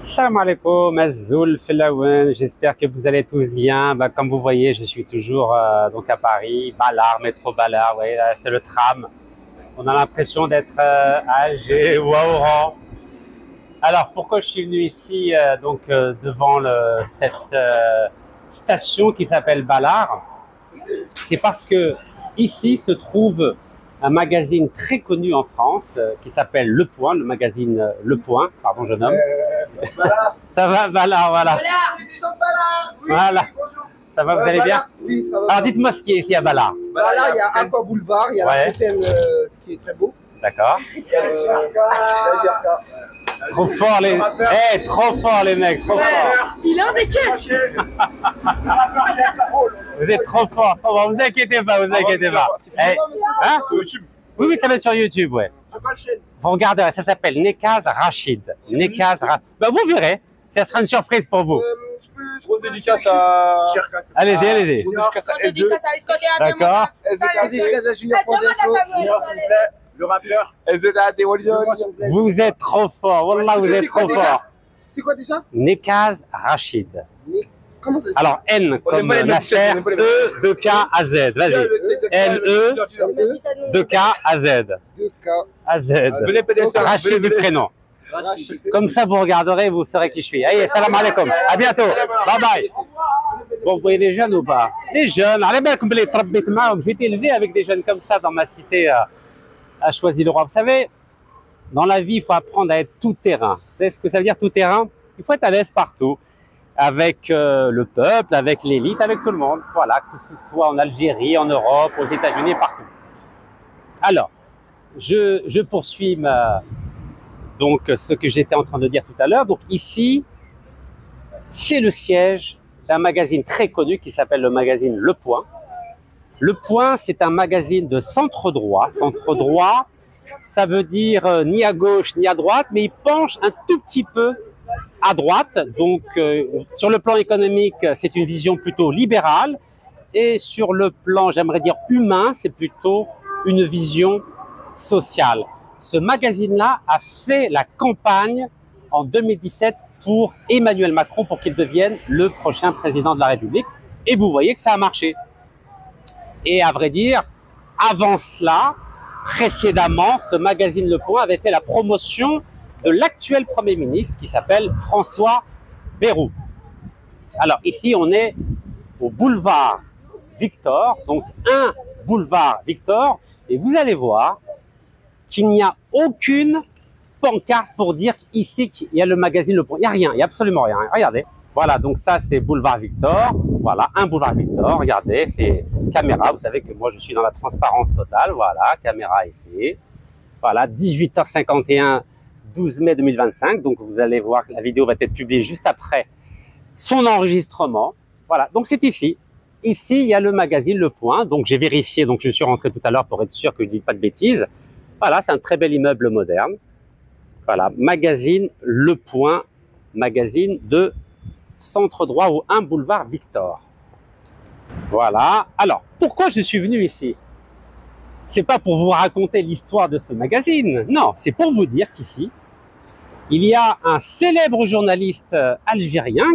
Salam alaikum, Azul Filaouen, j'espère que vous allez tous bien. Comme vous voyez, je suis toujours donc à Paris, Balard, métro Balard, ouais, c'est le tram. On a l'impression d'être à Alger ou à Oran. Alors, pourquoi je suis venu ici devant cette station qui s'appelle Balard? C'est parce que ici se trouve un magazine très connu en France qui s'appelle Le Point, le magazine Le Point, pardon jeune homme. Ça va, Balard, voilà. Voilà. Ça va, vous allez bien? Oui, ça va. Alors dites-moi ce qui est ici à Balard. Là, il y a Aqua Boulevard, il y a la fontaine qui est très beau. D'accord. La GRK. Trop fort les... trop fort les mecs, trop fort. Il a des caisses. Vous êtes trop fort. Vous inquiétez pas, vous inquiétez pas. Hein? Sur YouTube. Oui, oui, ça va être sur YouTube, ouais. Sur quelle chaîne? Vous regardez, ça s'appelle Nekaz Rachid. Nekaz Rachid. Vous verrez, ça sera une surprise pour vous. Grosse dédicace à... Allez-y, allez-y. Dédicace à S2. D'accord. S2, dédicace à Junior Pondesso. Junior, s'il vous plaît. Le rappeur. S2, Vous êtes trop fort. Wallah, vous êtes trop fort. C'est quoi déjà? Nekaz Rachid. Comment ça se dit? Alors, N comme Nasser, E, 2K, A, Z. Vas-y. N-E, 2K, A, Z. 2K. A, Z. Rachid du prénom. Comme ça, vous regarderez, vous saurez qui je suis. Allez, salam alaikum. À bientôt. Bye bye. Bon, vous voyez les jeunes ou pas? Les jeunes. J'ai été élevé avec des jeunes comme ça dans ma cité à Choisy-le-Roi. Vous savez, dans la vie, il faut apprendre à être tout terrain. Vous savez ce que ça veut dire tout terrain? Il faut être à l'aise partout. Avec le peuple, avec l'élite, avec tout le monde. Voilà, que ce soit en Algérie, en Europe, aux États-Unis, partout. Alors, je poursuis donc ce que j'étais en train de dire tout à l'heure. Donc ici, c'est le siège d'un magazine très connu qui s'appelle le magazine Le Point. Le Point, c'est un magazine de centre droit. Centre droit, ça veut dire ni à gauche ni à droite, mais il penche un tout petit peu à droite. Donc, sur le plan économique, c'est une vision plutôt libérale. Et sur le plan, j'aimerais dire humain, c'est plutôt une vision sociale. Ce magazine-là a fait la campagne en 2017 pour Emmanuel Macron pour qu'il devienne le prochain président de la République. Et vous voyez que ça a marché. Et à vrai dire, avant cela, précédemment, ce magazine Le Point avait fait la promotion de l'actuel Premier ministre qui s'appelle François Bayrou. Alors ici, on est au boulevard Victor, donc un boulevard Victor, et vous allez voir qu'il n'y a aucune pancarte pour dire ici qu'il y a le magazine Le Point. Il n'y a rien, il n'y a absolument rien. Regardez. Voilà, donc ça c'est boulevard Victor. Voilà, un boulevard Victor. Regardez, c'est caméra. Vous savez que moi je suis dans la transparence totale. Voilà, caméra ici. Voilà, 18h51. 12 mai 2025, donc vous allez voir que la vidéo va être publiée juste après son enregistrement. Voilà, donc c'est ici. Ici, il y a le magazine Le Point, donc j'ai vérifié, donc je suis rentré tout à l'heure pour être sûr que je ne dis pas de bêtises. Voilà, c'est un très bel immeuble moderne. Voilà, magazine Le Point, magazine de centre droit ou 1 boulevard Victor. Voilà, alors, pourquoi je suis venu ici? C'est pas pour vous raconter l'histoire de ce magazine, non, c'est pour vous dire qu'ici, il y a un célèbre journaliste algérien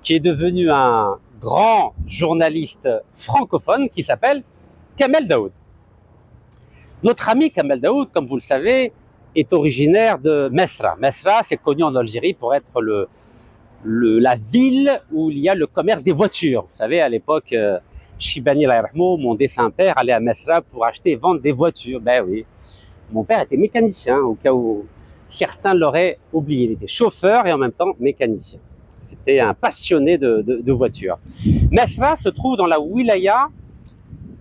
qui est devenu un grand journaliste francophone qui s'appelle Kamel Daoud. Notre ami Kamel Daoud, comme vous le savez, est originaire de Mesra. Mesra, c'est connu en Algérie pour être la ville où il y a le commerce des voitures. Vous savez, à l'époque, Chibani, mon défunt père, allait à Mesra pour acheter et vendre des voitures. Ben oui, mon père était mécanicien, au cas où certains l'auraient oublié. Il était chauffeur et en même temps mécanicien. C'était un passionné de voitures. Mesra se trouve dans la wilaya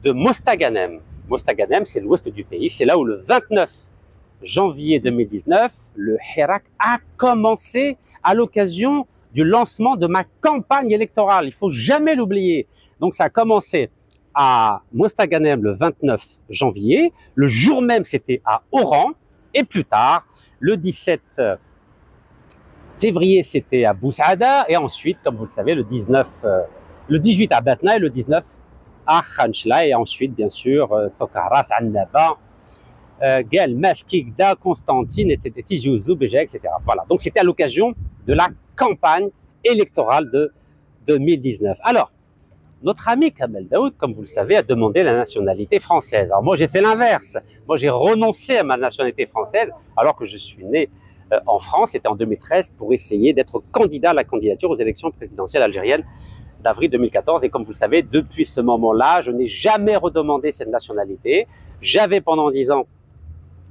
de Mostaganem. Mostaganem, c'est l'ouest du pays. C'est là où le 29 janvier 2019, le Hirak a commencé à l'occasion du lancement de ma campagne électorale. Il faut jamais l'oublier. Donc ça a commencé à Mostaganem le 29 janvier. Le jour même, c'était à Oran. Et plus tard, le 17 février, c'était à Boussaada. Et ensuite, comme vous le savez, le 18 à Batna et le 19 à Khanchla. Et ensuite, bien sûr, Sokaras, Annaba, Gaël Maskikda, Constantine, etc. Tijouzou, Béja, etc. Voilà. Donc c'était à l'occasion de la campagne électorale de 2019. Alors, notre ami Kamel Daoud, comme vous le savez, a demandé la nationalité française. Alors moi, j'ai fait l'inverse. Moi, j'ai renoncé à ma nationalité française alors que je suis né en France. C'était en 2013 pour essayer d'être candidat à la candidature aux élections présidentielles algériennes d'avril 2014. Et comme vous le savez, depuis ce moment-là, je n'ai jamais redemandé cette nationalité. J'avais pendant 10 ans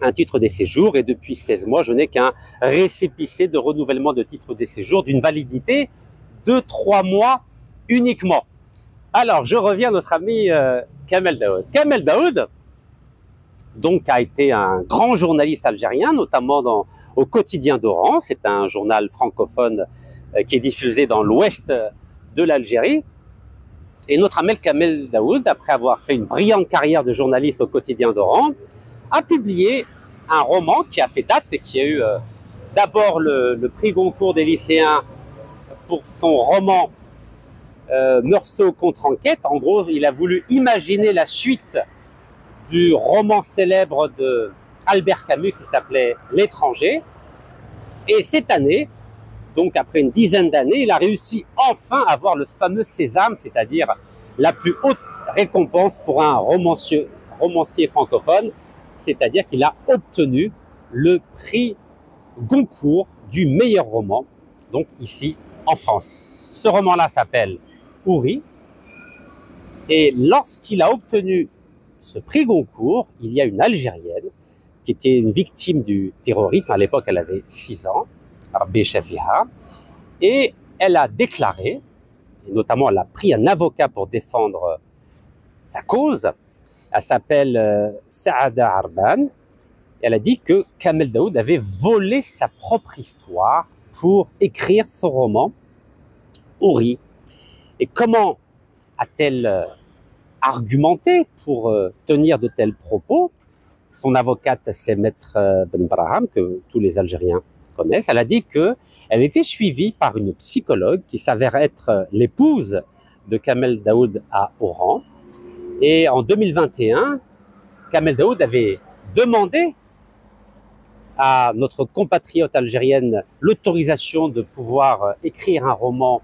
un titre de séjour et depuis 16 mois, je n'ai qu'un récépissé de renouvellement de titre de séjour d'une validité de 3 mois uniquement. Alors, je reviens à notre ami Kamel Daoud. Kamel Daoud, donc, a été un grand journaliste algérien, notamment au quotidien d'Oran. C'est un journal francophone qui est diffusé dans l'ouest de l'Algérie. Et notre ami Kamel Daoud, après avoir fait une brillante carrière de journaliste au quotidien d'Oran, a publié un roman qui a fait date et qui a eu d'abord le prix Goncourt des lycéens pour son roman Meursault contre enquête. En gros, il a voulu imaginer la suite du roman célèbre de Albert Camus qui s'appelait L'étranger. Et cette année, donc après une dizaine d'années, il a réussi enfin à avoir le fameux Sésame, c'est-à-dire la plus haute récompense pour un romancier francophone, c'est-à-dire qu'il a obtenu le prix Goncourt du meilleur roman, donc ici en France. Ce roman-là s'appelle Houri. Et lorsqu'il a obtenu ce prix Goncourt, il y a une Algérienne qui était une victime du terrorisme. À l'époque, elle avait 6 ans, Rabbi Shafiha, et elle a déclaré, et notamment elle a pris un avocat pour défendre sa cause. Elle s'appelle Saada Arban. Elle a dit que Kamel Daoud avait volé sa propre histoire pour écrire son roman Houri. Et comment a-t-elle argumenté pour tenir de tels propos? Son avocate, c'est Maître Ben Braham, que tous les Algériens connaissent. Elle a dit qu'elle était suivie par une psychologue qui s'avère être l'épouse de Kamel Daoud à Oran. Et en 2021, Kamel Daoud avait demandé à notre compatriote algérienne l'autorisation de pouvoir écrire un roman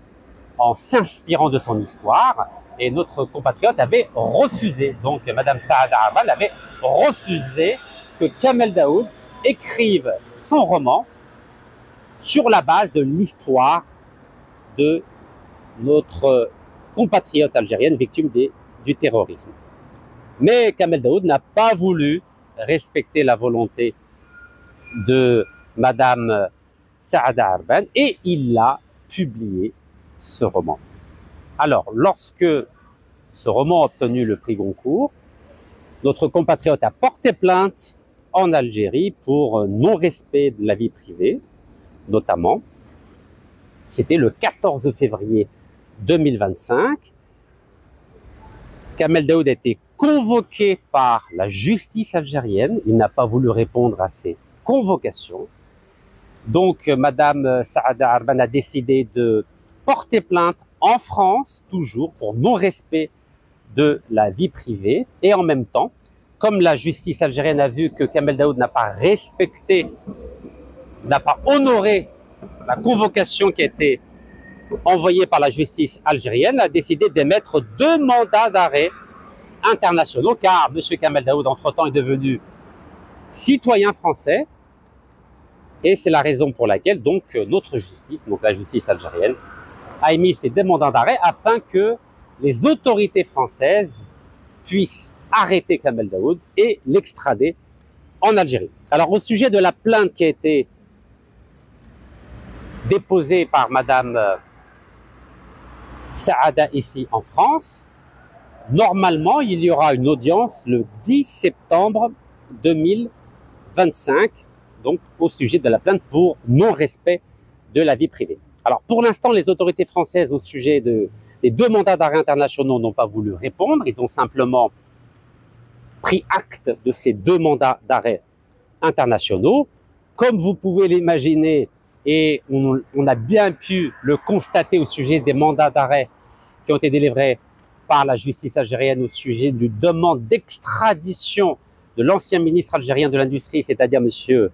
en s'inspirant de son histoire, et notre compatriote avait refusé. Donc Madame Saada Arban avait refusé que Kamel Daoud écrive son roman sur la base de l'histoire de notre compatriote algérienne victime du terrorisme. Mais Kamel Daoud n'a pas voulu respecter la volonté de Madame Saada Arban et il a publié ce roman. Alors, lorsque ce roman a obtenu le prix Goncourt, notre compatriote a porté plainte en Algérie pour non-respect de la vie privée, notamment. C'était le 14 février 2025. Kamel Daoud a été convoqué par la justice algérienne. Il n'a pas voulu répondre à ces convocations. Donc, Madame Saada Arban a décidé de porter plainte en France, toujours pour non-respect de la vie privée. Et en même temps, comme la justice algérienne a vu que Kamel Daoud n'a pas respecté, n'a pas honoré la convocation qui a été envoyée par la justice algérienne, a décidé d'émettre 2 mandats d'arrêt internationaux, car M. Kamel Daoud, entre-temps, est devenu citoyen français. Et c'est la raison pour laquelle donc notre justice, donc la justice algérienne, a émis ces 2 mandats d'arrêt afin que les autorités françaises puissent arrêter Kamel Daoud et l'extrader en Algérie. Alors au sujet de la plainte qui a été déposée par Madame Saada ici en France, normalement il y aura une audience le 10 septembre 2025, donc au sujet de la plainte pour non-respect de la vie privée. Alors pour l'instant, les autorités françaises au sujet des 2 mandats d'arrêt internationaux n'ont pas voulu répondre. Ils ont simplement pris acte de ces 2 mandats d'arrêt internationaux. Comme vous pouvez l'imaginer, et on a bien pu le constater au sujet des mandats d'arrêt qui ont été délivrés par la justice algérienne au sujet d'une demande d'extradition de l'ancien ministre algérien de l'Industrie, c'est-à-dire M.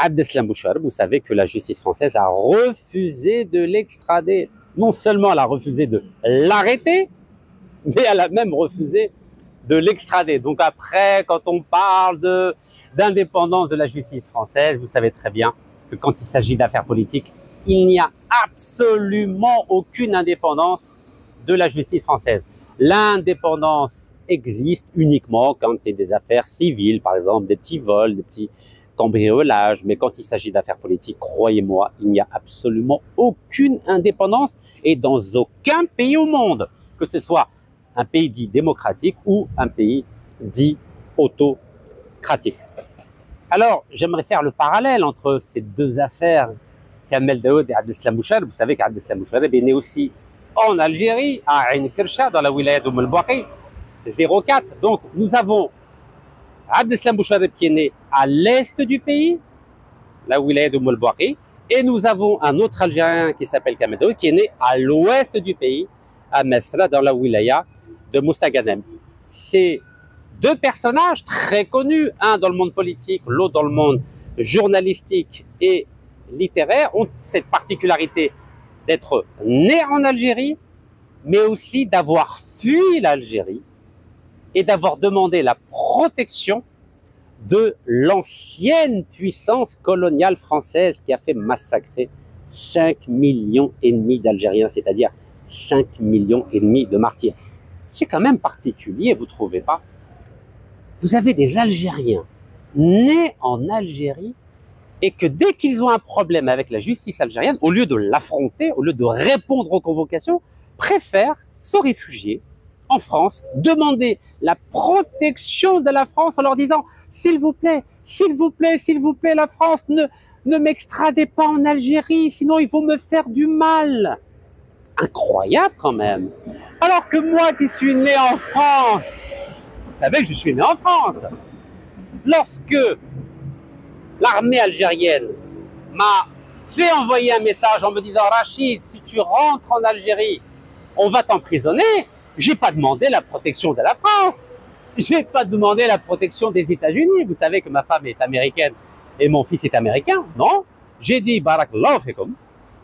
Abdeslam Bouchareb. Vous savez que la justice française a refusé de l'extrader. Non seulement elle a refusé de l'arrêter, mais elle a même refusé de l'extrader. Donc après, quand on parle d'indépendance de la justice française, vous savez très bien que quand il s'agit d'affaires politiques, il n'y a absolument aucune indépendance de la justice française. L'indépendance existe uniquement quand il y a des affaires civiles, par exemple des petits vols, des petits cambriolages, mais quand il s'agit d'affaires politiques, croyez-moi, il n'y a absolument aucune indépendance et dans aucun pays au monde, que ce soit un pays dit démocratique ou un pays dit autocratique. Alors, j'aimerais faire le parallèle entre ces deux affaires, Kamel Daoud et Abdeslam Bouchareb. Vous savez qu'Abdeslam Bouchareb est né aussi en Algérie, à Ain Kirsha, dans la wilaya d'Oum el-Bouaqi, 04. Donc, nous avons Abdeslam Bouchareb qui est né à l'est du pays, la wilaya d'Oum el-Bouaqi, et nous avons un autre Algérien qui s'appelle Kamel Daoud qui est né à l'ouest du pays, à Mesra, dans la wilaya de Moussa Ghanem. C'est deux personnages très connus, un dans le monde politique, l'autre dans le monde journalistique et littéraire, ont cette particularité d'être nés en Algérie, mais aussi d'avoir fui l'Algérie et d'avoir demandé la protection de l'ancienne puissance coloniale française qui a fait massacrer 5,5 millions d'Algériens, c'est-à-dire 5,5 millions de martyrs. C'est quand même particulier, vous ne trouvez pas? Vous avez des Algériens nés en Algérie et que dès qu'ils ont un problème avec la justice algérienne, au lieu de l'affronter, au lieu de répondre aux convocations, préfèrent se réfugier en France, demander la protection de la France en leur disant « S'il vous plaît, s'il vous plaît, s'il vous plaît, la France, ne m'extradez pas en Algérie, sinon ils vont me faire du mal. » Incroyable quand même. Alors que moi qui suis né en France, vous savez que je suis né en France, lorsque l'armée algérienne m'a fait envoyer un message en me disant « Rachid, si tu rentres en Algérie, on va t'emprisonner », j'ai pas demandé la protection de la France. J'ai pas demandé la protection des États-Unis. Vous savez que ma femme est américaine et mon fils est américain, non? J'ai dit « Barakallahu fikum,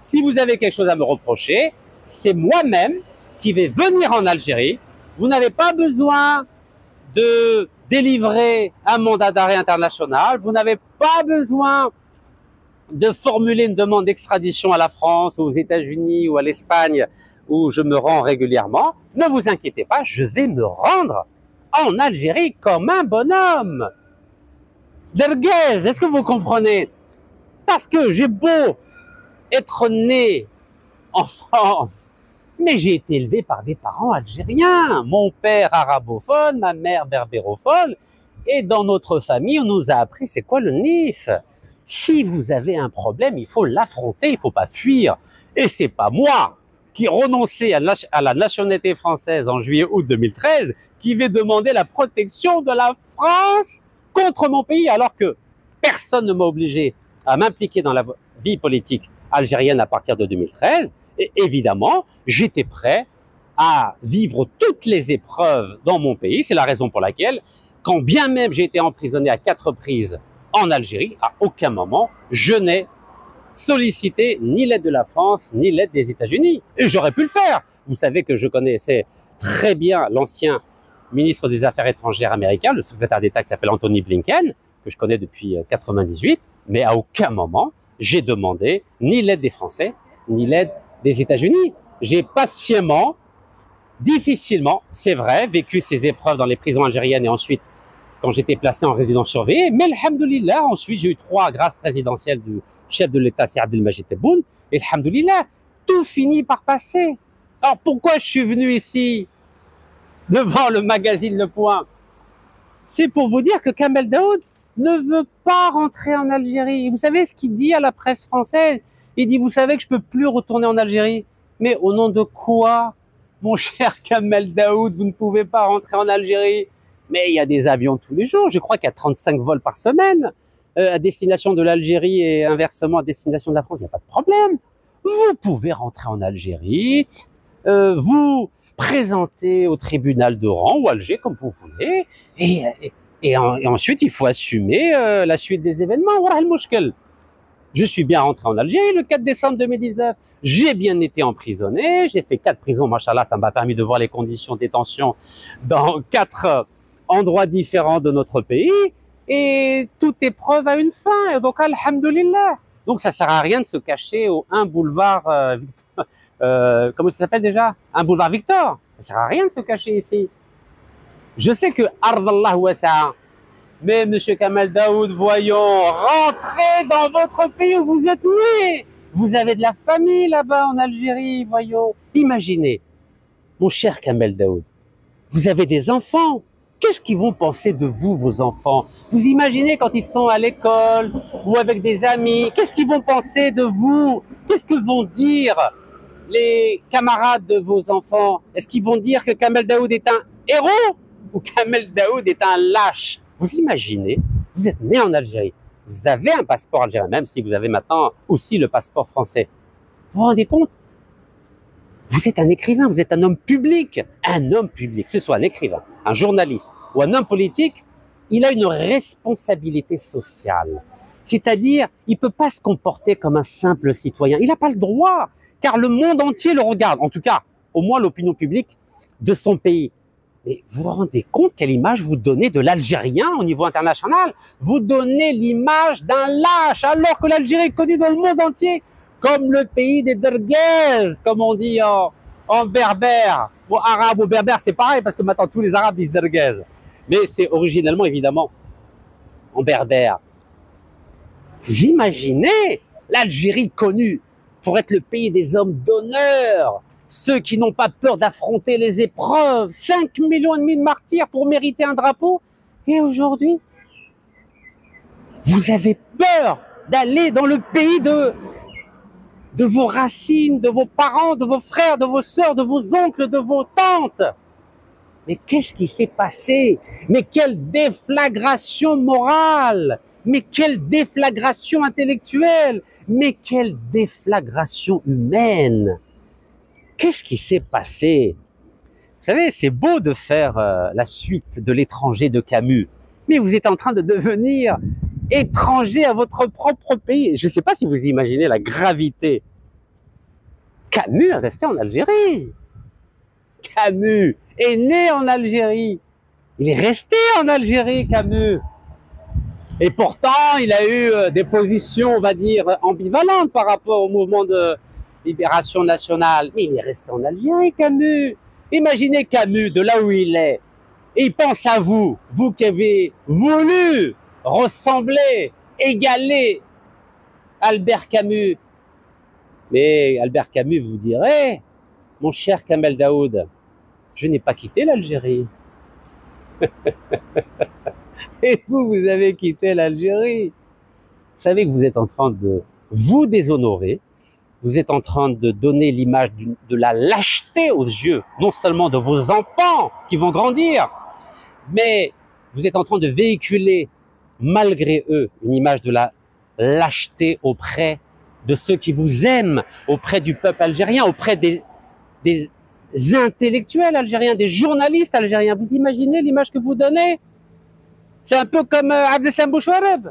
si vous avez quelque chose à me reprocher, c'est moi-même qui vais venir en Algérie. Vous n'avez pas besoin de délivrer un mandat d'arrêt international. Vous n'avez pas besoin de formuler une demande d'extradition à la France, aux États-Unis ou à l'Espagne, où je me rends régulièrement. Ne vous inquiétez pas, je vais me rendre en Algérie comme un bonhomme. Derguez, est-ce que vous comprenez? Parce que j'ai beau être né en France, mais j'ai été élevé par des parents algériens. Mon père arabophone, ma mère berbérophone. Et dans notre famille, on nous a appris c'est quoi le NIF. Si vous avez un problème, il faut l'affronter, il ne faut pas fuir. Et c'est pas moi qui renonçais à la nationalité française en juillet-août 2013 qui vais demander la protection de la France contre mon pays, alors que personne ne m'a obligé à m'impliquer dans la vie politique algérienne à partir de 2013. Et évidemment, j'étais prêt à vivre toutes les épreuves dans mon pays. C'est la raison pour laquelle, quand bien même j'ai été emprisonné à 4 reprises en Algérie, à aucun moment, je n'ai sollicité ni l'aide de la France, ni l'aide des États-Unis. Et j'aurais pu le faire. Vous savez que je connaissais très bien l'ancien ministre des Affaires étrangères américain, le secrétaire d'État qui s'appelle Anthony Blinken, que je connais depuis 1998, mais à aucun moment, j'ai demandé ni l'aide des Français, ni l'aide des États-Unis. J'ai patiemment, difficilement, c'est vrai, vécu ces épreuves dans les prisons algériennes et ensuite quand j'étais placé en résidence surveillée. Mais alhamdoulilah, ensuite j'ai eu 3 grâces présidentielles du chef de l'État, c'est Abdelmajid Tebboune. Et alhamdoulilah, tout finit par passer. Alors pourquoi je suis venu ici devant le magazine Le Point? C'est pour vous dire que Kamel Daoud ne veut pas rentrer en Algérie. Vous savez ce qu'il dit à la presse française? Il dit, vous savez que je peux plus retourner en Algérie. Mais au nom de quoi, mon cher Kamel Daoud, vous ne pouvez pas rentrer en Algérie? Mais il y a des avions tous les jours. Je crois qu'il y a 35 vols par semaine à destination de l'Algérie et inversement à destination de la France. Il n'y a pas de problème. Vous pouvez rentrer en Algérie, vous présenter au tribunal d'Oran ou Alger, comme vous voulez, et Et ensuite, il faut assumer la suite des événements. Je suis bien rentré en Algérie le 4 décembre 2019. J'ai bien été emprisonné. J'ai fait 4 prisons, machallah, ça m'a permis de voir les conditions de détention dans 4 endroits différents de notre pays. Et toute épreuve a une fin. Et donc, alhamdoulilah. Donc, ça sert à rien de se cacher au 1 boulevard, comment ça s'appelle déjà? Un boulevard Victor. Ça sert à rien de se cacher ici. Je sais que Ardallah Wasa, mais Monsieur Kamel Daoud, voyons, rentrez dans votre pays où vous êtes né. Vous avez de la famille là-bas en Algérie, voyons. Imaginez, mon cher Kamel Daoud, vous avez des enfants. Qu'est-ce qu'ils vont penser de vous, vos enfants? Vous imaginez quand ils sont à l'école ou avec des amis, qu'est-ce qu'ils vont penser de vous? Qu'est-ce que vont dire les camarades de vos enfants? Est-ce qu'ils vont dire que Kamel Daoud est un héros ou Kamel Daoud est un lâche? Vous imaginez, vous êtes né en Algérie, vous avez un passeport algérien, même si vous avez maintenant aussi le passeport français. Vous vous rendez compte? Vous êtes un écrivain, vous êtes un homme public, que ce soit un écrivain, un journaliste ou un homme politique, il a une responsabilité sociale. C'est-à-dire, il ne peut pas se comporter comme un simple citoyen. Il n'a pas le droit, car le monde entier le regarde, en tout cas, au moins l'opinion publique de son pays. Mais vous vous rendez compte quelle image vous donnez de l'Algérien au niveau international? Vous donnez l'image d'un lâche, alors que l'Algérie est connue dans le monde entier comme le pays des derguez, comme on dit en berbère. Bon, arabe ou berbère, c'est pareil, parce que maintenant tous les arabes disent derguez. Mais c'est originellement, évidemment, en berbère. Vous imaginez l'Algérie connue pour être le pays des hommes d'honneur, ceux qui n'ont pas peur d'affronter les épreuves, 5,5 millions de martyrs pour mériter un drapeau. Et aujourd'hui, vous avez peur d'aller dans le pays de vos racines, de vos parents, de vos frères, de vos sœurs, de vos oncles, de vos tantes. Mais qu'est-ce qui s'est passé? Mais quelle déflagration morale! Mais quelle déflagration intellectuelle! Mais quelle déflagration humaine! Qu'est-ce qui s'est passé? Vous savez, c'est beau de faire la suite de L'étranger de Camus, mais vous êtes en train de devenir étranger à votre propre pays. Je ne sais pas si vous imaginez la gravité. Camus est resté en Algérie. Camus est né en Algérie. Il est resté en Algérie, Camus. Et pourtant, il a eu des positions, on va dire, ambivalentes par rapport au mouvement de libération nationale. Mais il est resté en Algérie, Camus. Imaginez Camus, de là où il est. Et il pense à vous, vous qui avez voulu ressembler, égaler Albert Camus. Mais Albert Camus vous dirait, mon cher Kamel Daoud, je n'ai pas quitté l'Algérie. Et vous, vous avez quitté l'Algérie. Vous savez que vous êtes en train de vous déshonorer. Vous êtes en train de donner l'image de la lâcheté aux yeux, non seulement de vos enfants qui vont grandir, mais vous êtes en train de véhiculer, malgré eux, une image de la lâcheté auprès de ceux qui vous aiment, auprès du peuple algérien, auprès des intellectuels algériens, des journalistes algériens. Vous imaginez l'image que vous donnez? C'est un peu comme Abdeslam Bouchouareb,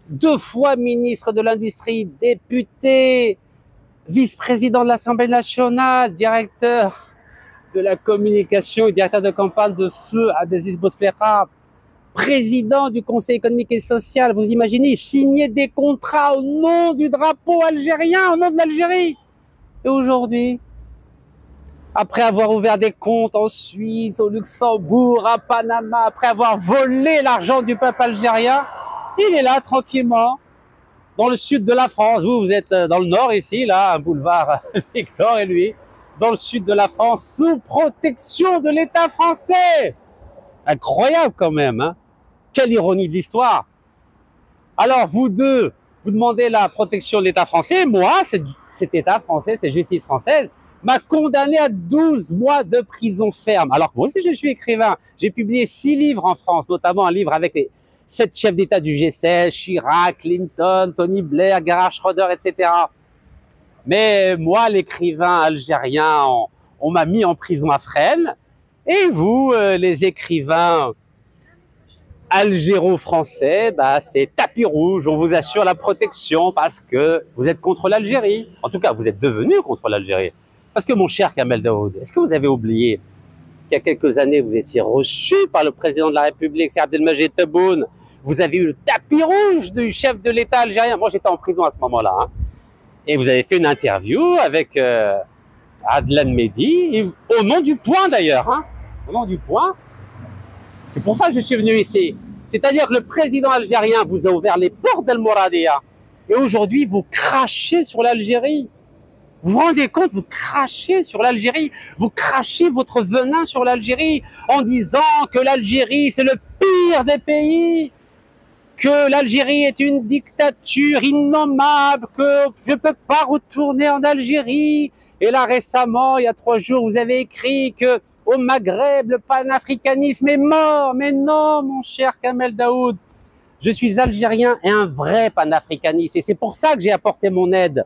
2 fois ministre de l'Industrie, député, vice-président de l'Assemblée nationale, directeur de la communication et directeur de campagne de feu Abdelaziz Bouteflika, président du Conseil économique et social. Vous imaginez, signer des contrats au nom du drapeau algérien, au nom de l'Algérie. Et aujourd'hui, après avoir ouvert des comptes en Suisse, au Luxembourg, à Panama, après avoir volé l'argent du peuple algérien, il est là tranquillement, dans le sud de la France. Vous, vous êtes dans le nord ici, là, un boulevard Victor, et lui, dans le sud de la France, sous protection de l'État français. Incroyable quand même, hein? Quelle ironie de l'histoire. Alors, vous deux, vous demandez la protection de l'État français. Moi, cet État français, cette justice française, m'a condamné à 12 mois de prison ferme. Alors que moi aussi, je suis écrivain. J'ai publié 6 livres en France, notamment un livre avec les 7 chefs d'État du G16, Chirac, Clinton, Tony Blair, Gerhard Schröder, etc. Mais moi, l'écrivain algérien, on m'a mis en prison à Fresnes. Et vous, les écrivains algéro-français, bah, c'est tapis rouge, on vous assure la protection parce que vous êtes contre l'Algérie. En tout cas, vous êtes devenu contre l'Algérie. Parce que mon cher Kamel Daoud, est-ce que vous avez oublié qu'il y a quelques années, vous étiez reçu par le président de la République, c'est Abdelmajid Tebboune, vous avez eu le tapis rouge du chef de l'État algérien. Moi, j'étais en prison à ce moment-là. Hein. Et vous avez fait une interview avec Adlan Mehdi, au nom du Point d'ailleurs. Hein. Au nom du Point. C'est pour ça que je suis venu ici. C'est-à-dire que le président algérien vous a ouvert les portes d'Al Mouradia. Et aujourd'hui, vous crachez sur l'Algérie. Vous vous rendez compte, vous crachez sur l'Algérie. Vous crachez votre venin sur l'Algérie en disant que l'Algérie, c'est le pire des pays. Que l'Algérie est une dictature innommable, que je ne peux pas retourner en Algérie. Et là, récemment, il y a 3 jours, vous avez écrit que au Maghreb, le panafricanisme est mort. Mais non, mon cher Kamel Daoud, je suis algérien et un vrai panafricaniste. Et c'est pour ça que j'ai apporté mon aide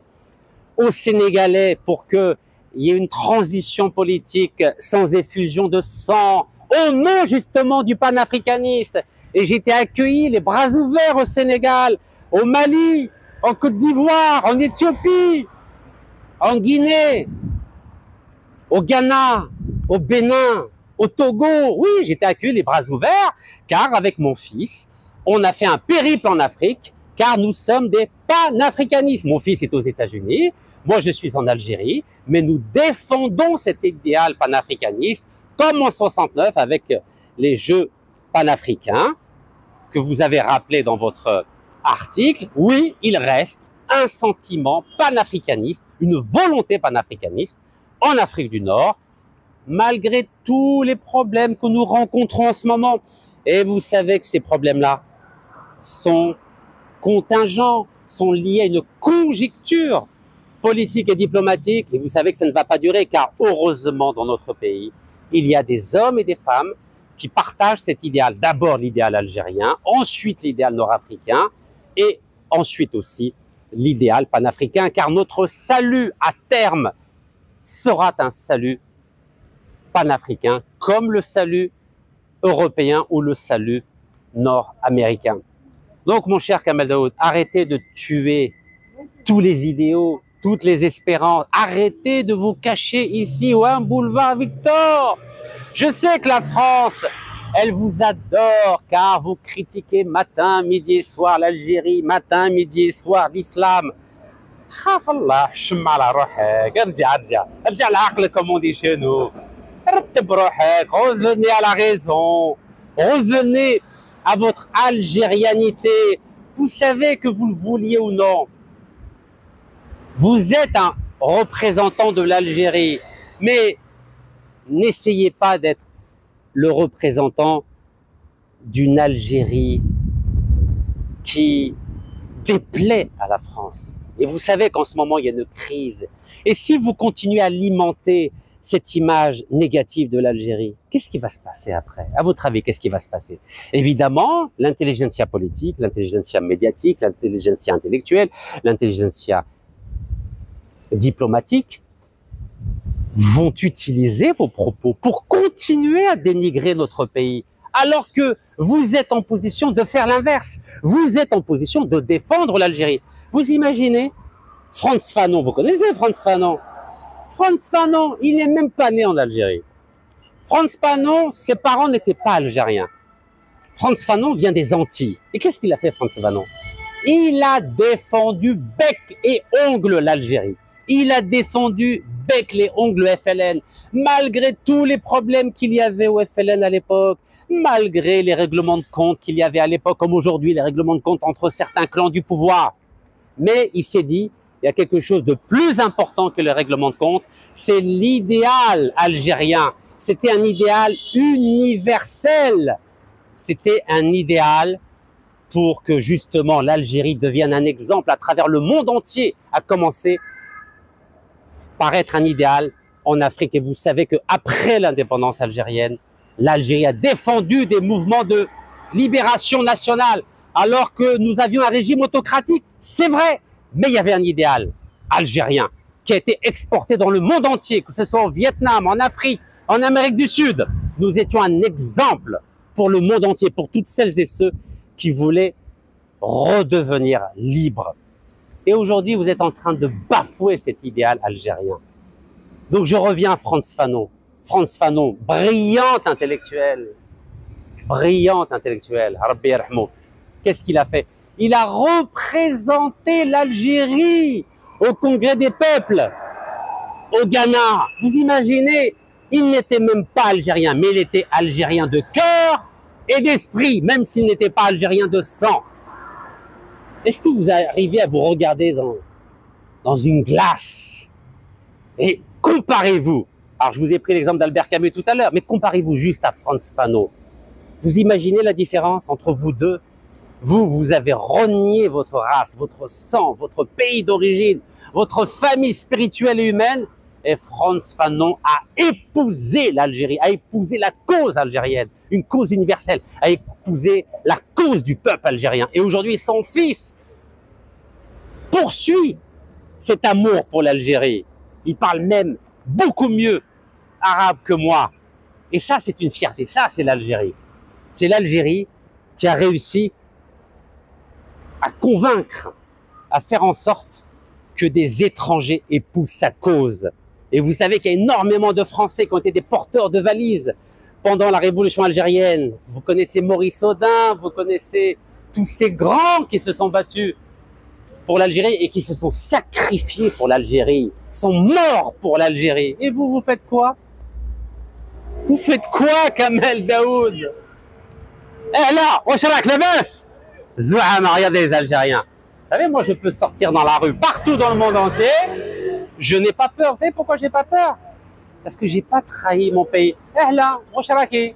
aux Sénégalais pour qu'il y ait une transition politique sans effusion de sang, au nom justement du panafricaniste. Et j'ai été accueilli les bras ouverts au Sénégal, au Mali, en Côte d'Ivoire, en Éthiopie, en Guinée, au Ghana, au Bénin, au Togo. Oui, j'ai été accueilli les bras ouverts, car avec mon fils, on a fait un périple en Afrique, car nous sommes des panafricanistes. Mon fils est aux États-Unis, moi je suis en Algérie, mais nous défendons cet idéal panafricaniste, comme en 69 avec les Jeux panafricains, que vous avez rappelé dans votre article. Oui, il reste un sentiment panafricaniste, une volonté panafricaniste en Afrique du Nord, malgré tous les problèmes que nous rencontrons en ce moment. Et vous savez que ces problèmes-là sont contingents, sont liés à une conjoncture politique et diplomatique. Et vous savez que ça ne va pas durer, car heureusement dans notre pays, il y a des hommes et des femmes qui partagent cet idéal. D'abord l'idéal algérien, ensuite l'idéal nord-africain et ensuite aussi l'idéal panafricain, car notre salut à terme sera un salut panafricain, comme le salut européen ou le salut nord-américain. Donc mon cher Kamel Daoud, arrêtez de tuer tous les idéaux, toutes les espérances, arrêtez de vous cacher ici au 1 boulevard Victor. Je sais que la France, elle vous adore car vous critiquez matin, midi et soir l'Algérie, matin, midi et soir l'islam. خاف الله شم على روحك ارجع العقل comme on dit chez nous. رتب روحك, revenez à la raison, revenez à votre algérianité. Vous savez que vous le vouliez ou non, vous êtes un représentant de l'Algérie, mais n'essayez pas d'être le représentant d'une Algérie qui déplaît à la France. Et vous savez qu'en ce moment, il y a une crise. Et si vous continuez à alimenter cette image négative de l'Algérie, qu'est-ce qui va se passer après? À votre avis, qu'est-ce qui va se passer? Évidemment, l'intelligentsia politique, l'intelligentsia médiatique, l'intelligentsia intellectuelle, l'intelligentsia diplomatique vont utiliser vos propos pour continuer à dénigrer notre pays, alors que vous êtes en position de faire l'inverse. Vous êtes en position de défendre l'Algérie. Vous imaginez Frantz Fanon, vous connaissez Frantz Fanon? Frantz Fanon, il n'est même pas né en Algérie. Frantz Fanon, ses parents n'étaient pas algériens. Frantz Fanon vient des Antilles. Et qu'est-ce qu'il a fait, Frantz Fanon? Il a défendu bec et ongle l'Algérie. Il a défendu bec les ongles FLN, malgré tous les problèmes qu'il y avait au FLN à l'époque, malgré les règlements de compte qu'il y avait à l'époque, comme aujourd'hui, les règlements de compte entre certains clans du pouvoir. Mais il s'est dit, il y a quelque chose de plus important que les règlements de compte, c'est l'idéal algérien. C'était un idéal universel. C'était un idéal pour que justement l'Algérie devienne un exemple à travers le monde entier, à commencer par être un idéal en Afrique. Et vous savez qu'après l'indépendance algérienne, l'Algérie a défendu des mouvements de libération nationale, alors que nous avions un régime autocratique, c'est vrai, mais il y avait un idéal algérien qui a été exporté dans le monde entier, que ce soit au Vietnam, en Afrique, en Amérique du Sud. Nous étions un exemple pour le monde entier, pour toutes celles et ceux qui voulaient redevenir libres. Et aujourd'hui, vous êtes en train de bafouer cet idéal algérien. Donc je reviens à Frantz Fanon. Frantz Fanon, brillante intellectuelle. Brillante intellectuelle. Rabbi yarhamou. Qu'est-ce qu'il a fait? Il a représenté l'Algérie au Congrès des peuples, au Ghana. Vous imaginez? Il n'était même pas algérien, mais il était algérien de cœur et d'esprit, même s'il n'était pas algérien de sang. Est-ce que vous arrivez à vous regarder dans une glace et comparez-vous? Alors, je vous ai pris l'exemple d'Albert Camus tout à l'heure, mais comparez-vous juste à Frantz Fanon. Vous imaginez la différence entre vous deux? Vous avez renié votre race, votre sang, votre pays d'origine, votre famille spirituelle et humaine. Et Frantz Fanon a épousé l'Algérie, a épousé la cause algérienne, une cause universelle, a épousé la cause du peuple algérien. Et aujourd'hui, son fils poursuit cet amour pour l'Algérie. Il parle même beaucoup mieux arabe que moi. Et ça, c'est une fierté. Ça, c'est l'Algérie. C'est l'Algérie qui a réussi à convaincre, à faire en sorte que des étrangers épousent sa cause. Et vous savez qu'il y a énormément de Français qui ont été des porteurs de valises pendant la révolution algérienne. Vous connaissez Maurice Audin, vous connaissez tous ces grands qui se sont battus pour l'Algérie et qui se sont sacrifiés pour l'Algérie, sont morts pour l'Algérie. Et vous, vous faites quoi? Vous faites quoi, Kamel Daoud? Eh là, Wachrak Lebes, Zouama, regardez les Algériens. Vous savez, moi, je peux sortir dans la rue, partout dans le monde entier. Je n'ai pas peur. Vous savez pourquoi j'ai pas peur? Parce que j'ai pas trahi mon pays. Eh là, Wacharaki.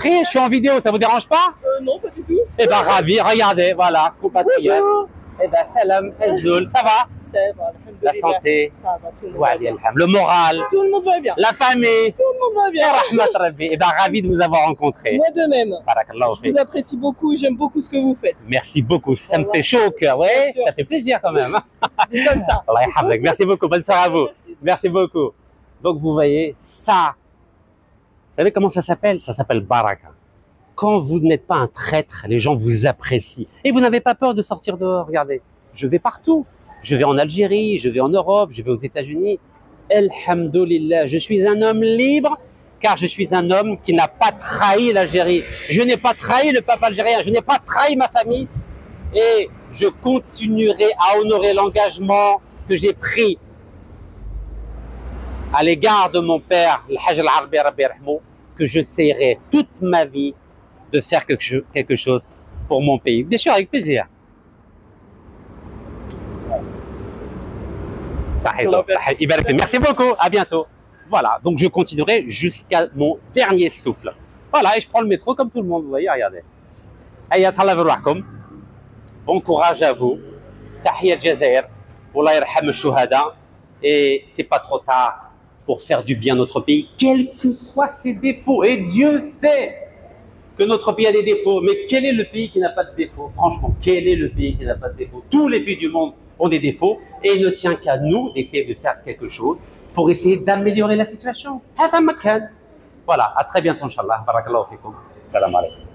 Je suis en vidéo, ça vous dérange pas? Non, pas du tout. Eh ben, ravi, regardez, voilà, compatriote. Eh ben, salam, Elzoul, ça va? Ça va, la santé, ça va, tout le monde va bien. le moral, Tout le monde va bien. la famille, Tout le monde va bien. Rahmat Rabbi. Eh ben, ravi de vous avoir rencontré. Moi de même. Barakallahu Je fik. vous apprécie beaucoup et j'aime beaucoup ce que vous faites. Merci beaucoup, ça me fait chaud au cœur, ouais, Bien sûr. ça fait plaisir quand même. C'est comme ça. Allah yahfazek. Merci beaucoup, bonne soirée à vous. Merci beaucoup. Donc vous voyez, ça, vous savez comment ça s'appelle? Ça s'appelle Baraka. Quand vous n'êtes pas un traître, les gens vous apprécient. Et vous n'avez pas peur de sortir dehors, regardez. Je vais partout. Je vais en Algérie, je vais en Europe, je vais aux États-Unis. Alhamdulillah, je suis un homme libre car je suis un homme qui n'a pas trahi l'Algérie. Je n'ai pas trahi le peuple algérien, je n'ai pas trahi ma famille et je continuerai à honorer l'engagement que j'ai pris à l'égard de mon père, le Hajj al-Arbi Rabbi yarhamou, que j'essaierai toute ma vie de faire quelque chose pour mon pays. Bien sûr, avec plaisir. Merci beaucoup, à bientôt. Voilà, donc je continuerai jusqu'à mon dernier souffle. Voilà, et je prends le métro comme tout le monde, vous voyez, regardez. Bon courage à vous. Tahiyat Jazair. Wallah yarham al-shuhada. Et c'est pas trop tard pour faire du bien à notre pays, quels que soient ses défauts. Et Dieu sait que notre pays a des défauts. Mais quel est le pays qui n'a pas de défauts? Franchement, quel est le pays qui n'a pas de défauts? Tous les pays du monde ont des défauts et il ne tient qu'à nous d'essayer de faire quelque chose pour essayer d'améliorer la situation. Voilà, à très bientôt, Inch'Allah. Barakallahu fikum. Salam alaikum.